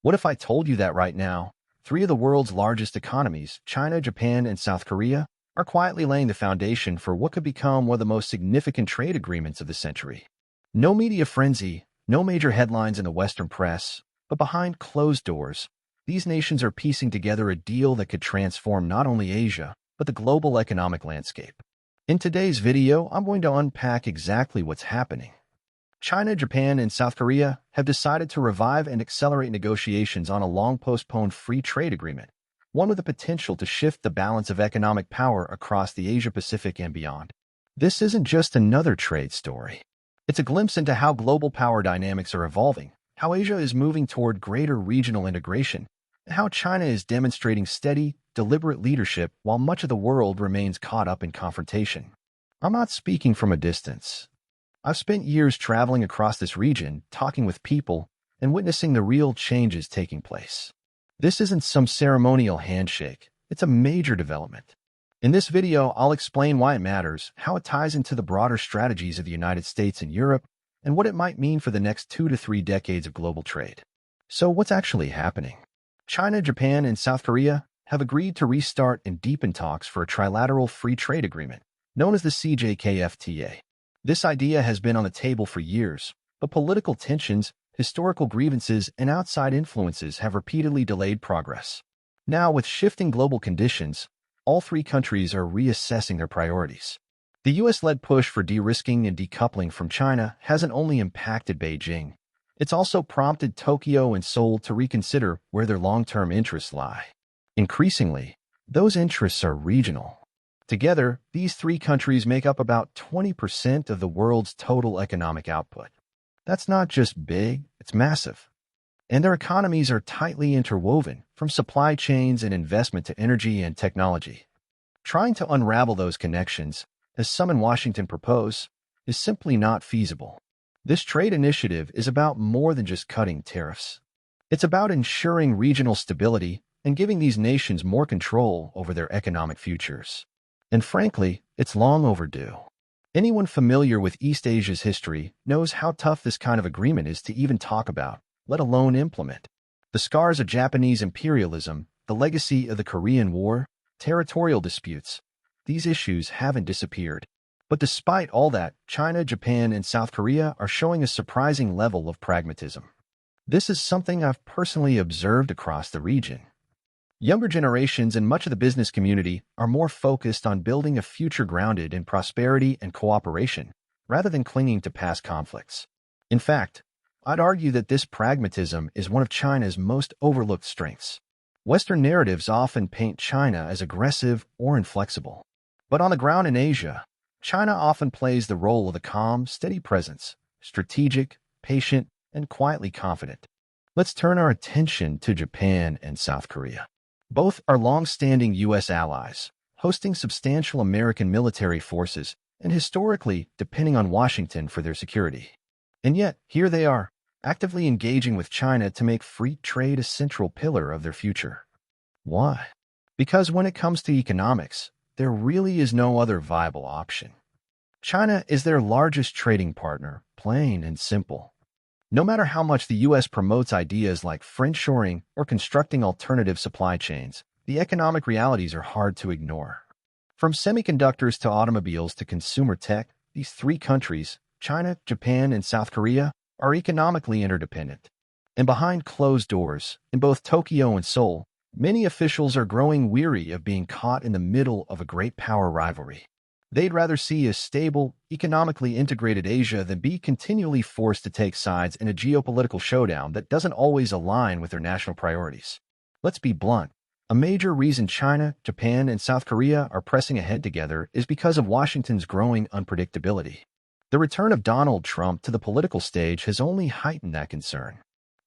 What if I told you that right now, three of the world's largest economies, China, Japan, and South Korea, are quietly laying the foundation for what could become one of the most significant trade agreements of the century? No media frenzy, no major headlines in the Western press, but behind closed doors, these nations are piecing together a deal that could transform not only Asia, but the global economic landscape. In today's video, I'm going to unpack exactly what's happening. China, Japan, and South Korea have decided to revive and accelerate negotiations on a long-postponed free trade agreement, one with the potential to shift the balance of economic power across the Asia-Pacific and beyond. This isn't just another trade story. It's a glimpse into how global power dynamics are evolving, how Asia is moving toward greater regional integration, and how China is demonstrating steady, deliberate leadership while much of the world remains caught up in confrontation. I'm not speaking from a distance. I've spent years traveling across this region, talking with people, and witnessing the real changes taking place. This isn't some ceremonial handshake. It's a major development. In this video, I'll explain why it matters, how it ties into the broader strategies of the United States and Europe, and what it might mean for the next 2 to 3 decades of global trade. So what's actually happening? China, Japan, and South Korea have agreed to restart and deepen talks for a trilateral free trade agreement, known as the CJKFTA. This idea has been on the table for years, but political tensions, historical grievances, and outside influences have repeatedly delayed progress. Now, with shifting global conditions, all three countries are reassessing their priorities. The U.S.-led push for de-risking and decoupling from China hasn't only impacted Beijing, it's also prompted Tokyo and Seoul to reconsider where their long-term interests lie. Increasingly, those interests are regional. Together, these three countries make up about 20% of the world's total economic output. That's not just big, it's massive. And their economies are tightly interwoven, from supply chains and investment to energy and technology. Trying to unravel those connections, as some in Washington propose, is simply not feasible. This trade initiative is about more than just cutting tariffs. It's about ensuring regional stability and giving these nations more control over their economic futures. And frankly, it's long overdue. Anyone familiar with East Asia's history knows how tough this kind of agreement is to even talk about, let alone implement. The scars of Japanese imperialism, the legacy of the Korean War, territorial disputes, these issues haven't disappeared. But despite all that, China, Japan, and South Korea are showing a surprising level of pragmatism. This is something I've personally observed across the region. Younger generations and much of the business community are more focused on building a future grounded in prosperity and cooperation, rather than clinging to past conflicts. In fact, I'd argue that this pragmatism is one of China's most overlooked strengths. Western narratives often paint China as aggressive or inflexible. But on the ground in Asia, China often plays the role of a calm, steady presence, strategic, patient, and quietly confident. Let's turn our attention to Japan and South Korea. Both are long-standing U.S. allies, hosting substantial American military forces and historically depending on Washington for their security. And yet, here they are, actively engaging with China to make free trade a central pillar of their future. Why? Because when it comes to economics, there really is no other viable option. China is their largest trading partner, plain and simple. No matter how much the U.S. promotes ideas like friendshoring or constructing alternative supply chains, the economic realities are hard to ignore. From semiconductors to automobiles to consumer tech, these three countries, China, Japan, and South Korea, are economically interdependent. And behind closed doors, in both Tokyo and Seoul, many officials are growing weary of being caught in the middle of a great power rivalry. They'd rather see a stable, economically integrated Asia than be continually forced to take sides in a geopolitical showdown that doesn't always align with their national priorities. Let's be blunt. A major reason China, Japan, and South Korea are pressing ahead together is because of Washington's growing unpredictability. The return of Donald Trump to the political stage has only heightened that concern.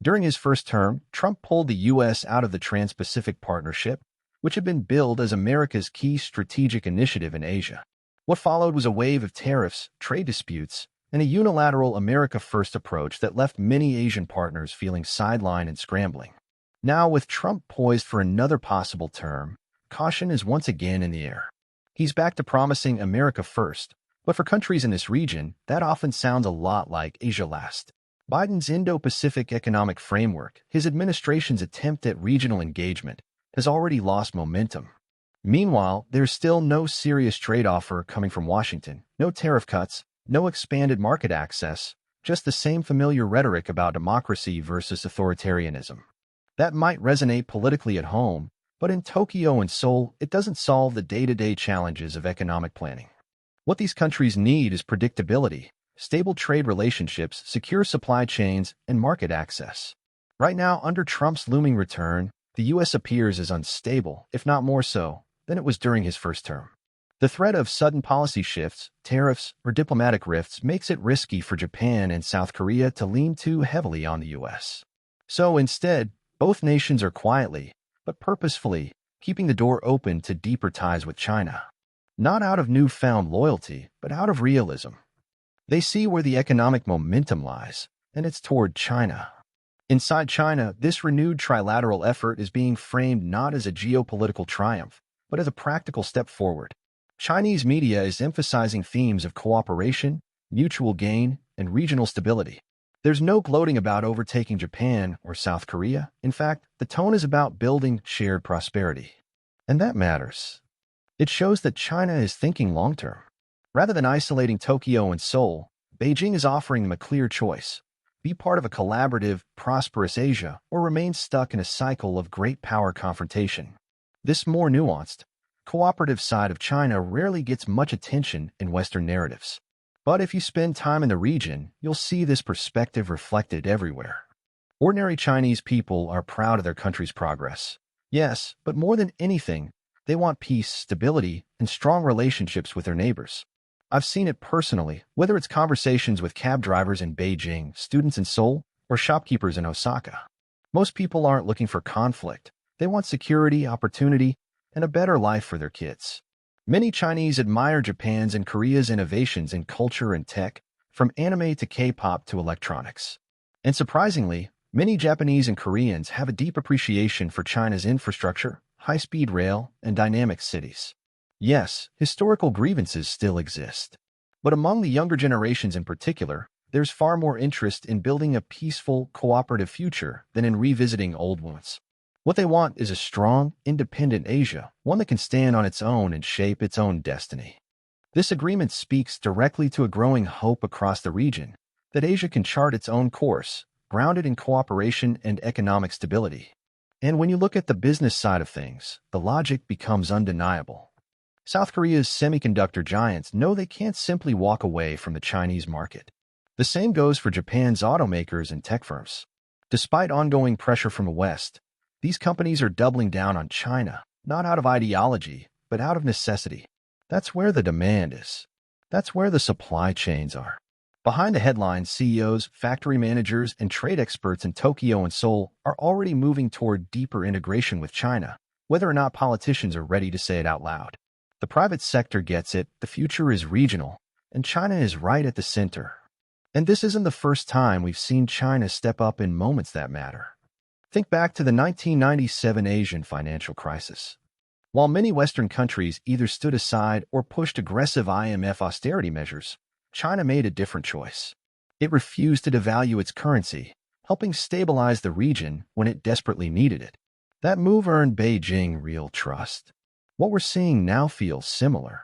During his first term, Trump pulled the U.S. out of the Trans-Pacific Partnership, which had been billed as America's key strategic initiative in Asia. What followed was a wave of tariffs, trade disputes, and a unilateral America-first approach that left many Asian partners feeling sidelined and scrambling. Now, with Trump poised for another possible term, caution is once again in the air. He's back to promising America first, but for countries in this region, that often sounds a lot like Asia last. Biden's Indo-Pacific economic framework, his administration's attempt at regional engagement, has already lost momentum. Meanwhile, there's still no serious trade offer coming from Washington, no tariff cuts, no expanded market access, just the same familiar rhetoric about democracy versus authoritarianism. That might resonate politically at home, but in Tokyo and Seoul, it doesn't solve the day-to-day challenges of economic planning. What these countries need is predictability, stable trade relationships, secure supply chains, and market access. Right now, under Trump's looming return, the U.S. appears as unstable, if not more so, than it was during his first term. The threat of sudden policy shifts, tariffs, or diplomatic rifts makes it risky for Japan and South Korea to lean too heavily on the U.S. So instead, both nations are quietly, but purposefully, keeping the door open to deeper ties with China. Not out of newfound loyalty, but out of realism. They see where the economic momentum lies, and it's toward China. Inside China, this renewed trilateral effort is being framed not as a geopolitical triumph, but as a practical step forward. Chinese media is emphasizing themes of cooperation, mutual gain, and regional stability. There's no gloating about overtaking Japan or South Korea. In fact, the tone is about building shared prosperity. And that matters. It shows that China is thinking long-term. Rather than isolating Tokyo and Seoul, Beijing is offering them a clear choice. Be part of a collaborative, prosperous Asia, or remain stuck in a cycle of great power confrontation. This more nuanced, cooperative side of China rarely gets much attention in Western narratives. But if you spend time in the region, you'll see this perspective reflected everywhere. Ordinary Chinese people are proud of their country's progress. Yes, but more than anything, they want peace, stability, and strong relationships with their neighbors. I've seen it personally, whether it's conversations with cab drivers in Beijing, students in Seoul, or shopkeepers in Osaka. Most people aren't looking for conflict. They want security, opportunity, and a better life for their kids. Many Chinese admire Japan's and Korea's innovations in culture and tech, from anime to K-pop to electronics. And surprisingly, many Japanese and Koreans have a deep appreciation for China's infrastructure, high-speed rail, and dynamic cities. Yes, historical grievances still exist. But among the younger generations in particular, there's far more interest in building a peaceful, cooperative future than in revisiting old ones. What they want is a strong, independent Asia, one that can stand on its own and shape its own destiny. This agreement speaks directly to a growing hope across the region that Asia can chart its own course, grounded in cooperation and economic stability. And when you look at the business side of things, the logic becomes undeniable. South Korea's semiconductor giants know they can't simply walk away from the Chinese market. The same goes for Japan's automakers and tech firms. Despite ongoing pressure from the West, these companies are doubling down on China, not out of ideology, but out of necessity. That's where the demand is. That's where the supply chains are. Behind the headlines, CEOs, factory managers, and trade experts in Tokyo and Seoul are already moving toward deeper integration with China, whether or not politicians are ready to say it out loud. The private sector gets it, the future is regional, and China is right at the center. And this isn't the first time we've seen China step up in moments that matter. Think back to the 1997 Asian financial crisis. While many Western countries either stood aside or pushed aggressive IMF austerity measures, China made a different choice. It refused to devalue its currency, helping stabilize the region when it desperately needed it. That move earned Beijing real trust. What we're seeing now feels similar.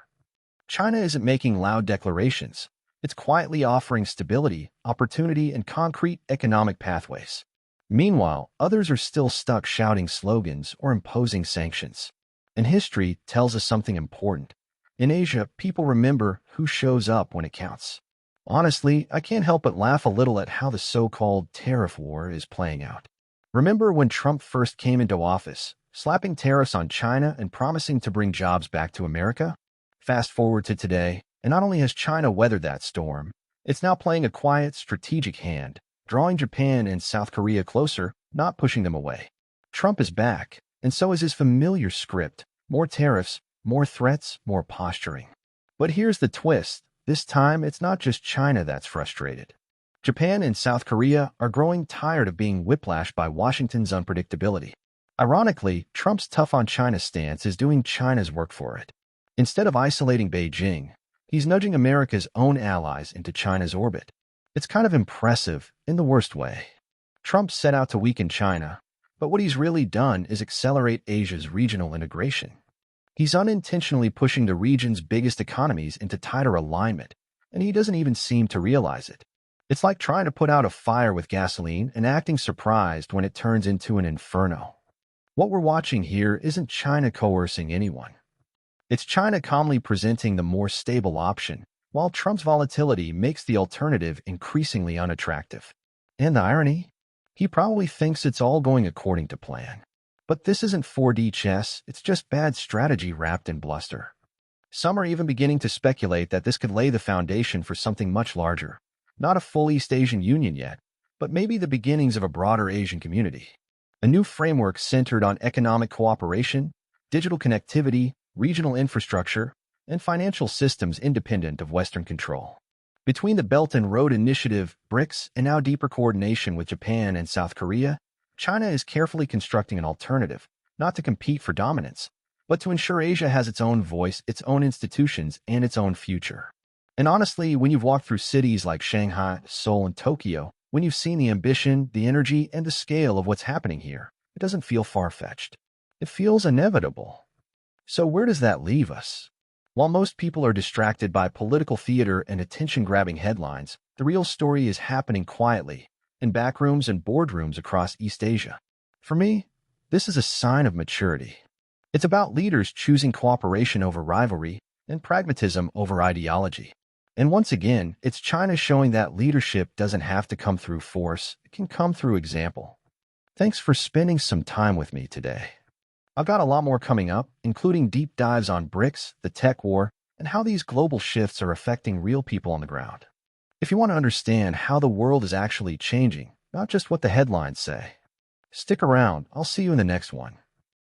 China isn't making loud declarations. It's quietly offering stability, opportunity, and concrete economic pathways. Meanwhile, others are still stuck shouting slogans or imposing sanctions. And history tells us something important. In Asia, people remember who shows up when it counts. Honestly, I can't help but laugh a little at how the so-called tariff war is playing out. Remember when Trump first came into office, slapping tariffs on China and promising to bring jobs back to America? Fast forward to today, and not only has China weathered that storm, it's now playing a quiet, strategic hand, drawing Japan and South Korea closer, not pushing them away. Trump is back, and so is his familiar script: more tariffs, more threats, more posturing. But here's the twist. This time, it's not just China that's frustrated. Japan and South Korea are growing tired of being whiplashed by Washington's unpredictability. Ironically, Trump's tough-on-China stance is doing China's work for it. Instead of isolating Beijing, he's nudging America's own allies into China's orbit. It's kind of impressive in the worst way. Trump set out to weaken China, but what he's really done is accelerate Asia's regional integration. He's unintentionally pushing the region's biggest economies into tighter alignment, and he doesn't even seem to realize it. It's like trying to put out a fire with gasoline and acting surprised when it turns into an inferno. What we're watching here isn't China coercing anyone. It's China calmly presenting the more stable option, while Trump's volatility makes the alternative increasingly unattractive. And the irony? He probably thinks it's all going according to plan. But this isn't 4D chess, it's just bad strategy wrapped in bluster. Some are even beginning to speculate that this could lay the foundation for something much larger. Not a full East Asian Union yet, but maybe the beginnings of a broader Asian community. A new framework centered on economic cooperation, digital connectivity, regional infrastructure, and financial systems independent of Western control. Between the Belt and Road Initiative, BRICS, and now deeper coordination with Japan and South Korea, China is carefully constructing an alternative, not to compete for dominance, but to ensure Asia has its own voice, its own institutions, and its own future. And honestly, when you've walked through cities like Shanghai, Seoul, and Tokyo, when you've seen the ambition, the energy, and the scale of what's happening here, it doesn't feel far-fetched. It feels inevitable. So where does that leave us? While most people are distracted by political theater and attention-grabbing headlines, the real story is happening quietly, in backrooms and boardrooms across East Asia. For me, this is a sign of maturity. It's about leaders choosing cooperation over rivalry and pragmatism over ideology. And once again, it's China showing that leadership doesn't have to come through force, it can come through example. Thanks for spending some time with me today. I've got a lot more coming up, including deep dives on BRICS, the tech war, and how these global shifts are affecting real people on the ground. If you want to understand how the world is actually changing, not just what the headlines say, stick around. I'll see you in the next one.